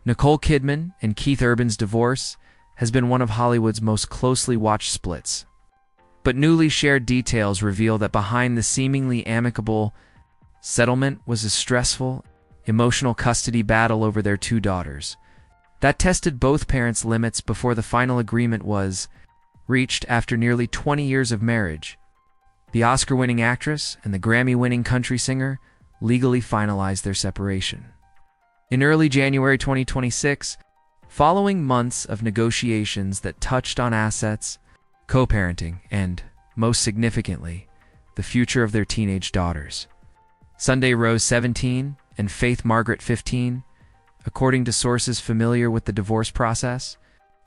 Nicole Kidman and Keith Urban's divorce has been one of Hollywood's most closely watched splits. But newly shared details reveal that behind the seemingly amicable settlement was a stressful, emotional custody battle over their two daughters that tested both parents' limits before the final agreement was reached after nearly 20 years of marriage. The Oscar-winning actress and the Grammy-winning country singer legally finalized their separation in early January 2026, following months of negotiations that touched on assets, co-parenting, and, most significantly, the future of their teenage daughters. Sunday Rose, 17, and Faith Margaret, 15. According to sources familiar with the divorce process,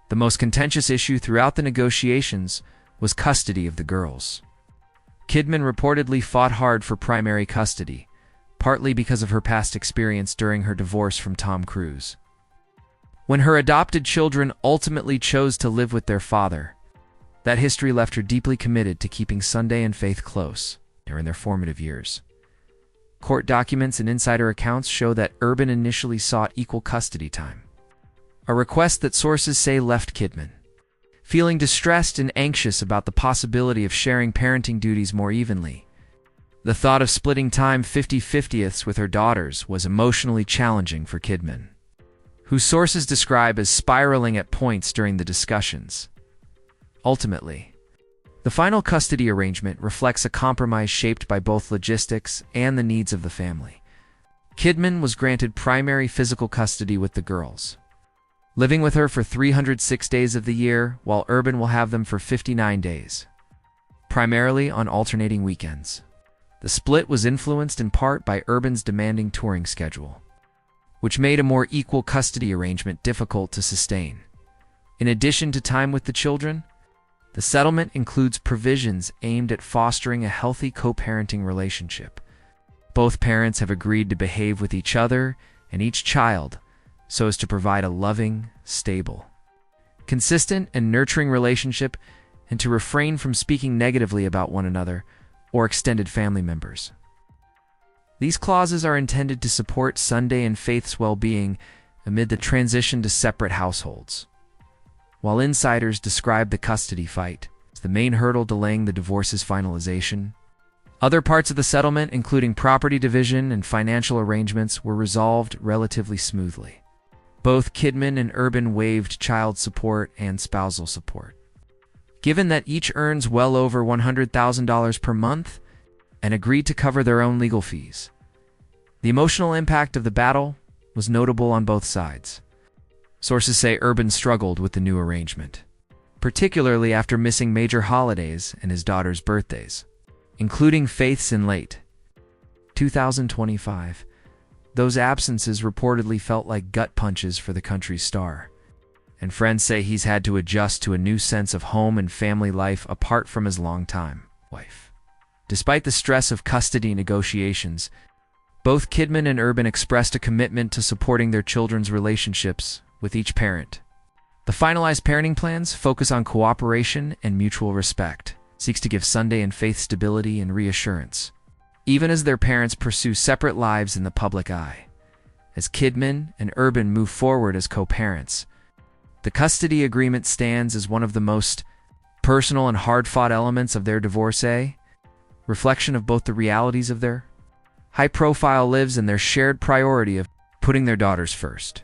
the most contentious issue throughout the negotiations was custody of the girls. Kidman reportedly fought hard for primary custody, partly because of her past experience during her divorce from Tom Cruise. When her adopted children ultimately chose to live with their father, that history left her deeply committed to keeping Sunday and Faith close during their formative years. Court documents and insider accounts show that Urban initially sought equal custody time, a request that sources say left Kidman feeling distressed and anxious about the possibility of sharing parenting duties more evenly. The thought of splitting time 50-50ths with her daughters was emotionally challenging for Kidman, who sources describe as spiraling at points during the discussions. Ultimately, the final custody arrangement reflects a compromise shaped by both logistics and the needs of the family. Kidman was granted primary physical custody with the girls, living with her for 306 days of the year, while Urban will have them for 59 days, primarily on alternating weekends. The split was influenced in part by Urban's demanding touring schedule, which made a more equal custody arrangement difficult to sustain. In addition to time with the children, the settlement includes provisions aimed at fostering a healthy co-parenting relationship. Both parents have agreed to behave with each other and each child so as to provide a loving, stable, consistent, and nurturing relationship, and to refrain from speaking negatively about one another or extended family members. These clauses are intended to support Sunday and Faith's well-being amid the transition to separate households. While insiders describe the custody fight as the main hurdle delaying the divorce's finalization, other parts of the settlement, including property division and financial arrangements, were resolved relatively smoothly. Both Kidman and Urban waived child support and spousal support, given that each earns well over $100,000 per month and agreed to cover their own legal fees. The emotional impact of the battle was notable on both sides. Sources say Urban struggled with the new arrangement, particularly after missing major holidays and his daughter's birthdays, including Faith's in late 2025. Those absences reportedly felt like gut punches for the country's star, and friends say he's had to adjust to a new sense of home and family life apart from his longtime wife. Despite the stress of custody negotiations, both Kidman and Urban expressed a commitment to supporting their children's relationships with each parent. The finalized parenting plans focus on cooperation and mutual respect, seeks to give Sunday and Faith stability and reassurance, even as their parents pursue separate lives in the public eye. As Kidman and Urban move forward as co-parents, the custody agreement stands as one of the most personal and hard-fought elements of their divorce, reflection of both the realities of their high-profile lives and their shared priority of putting their daughters first.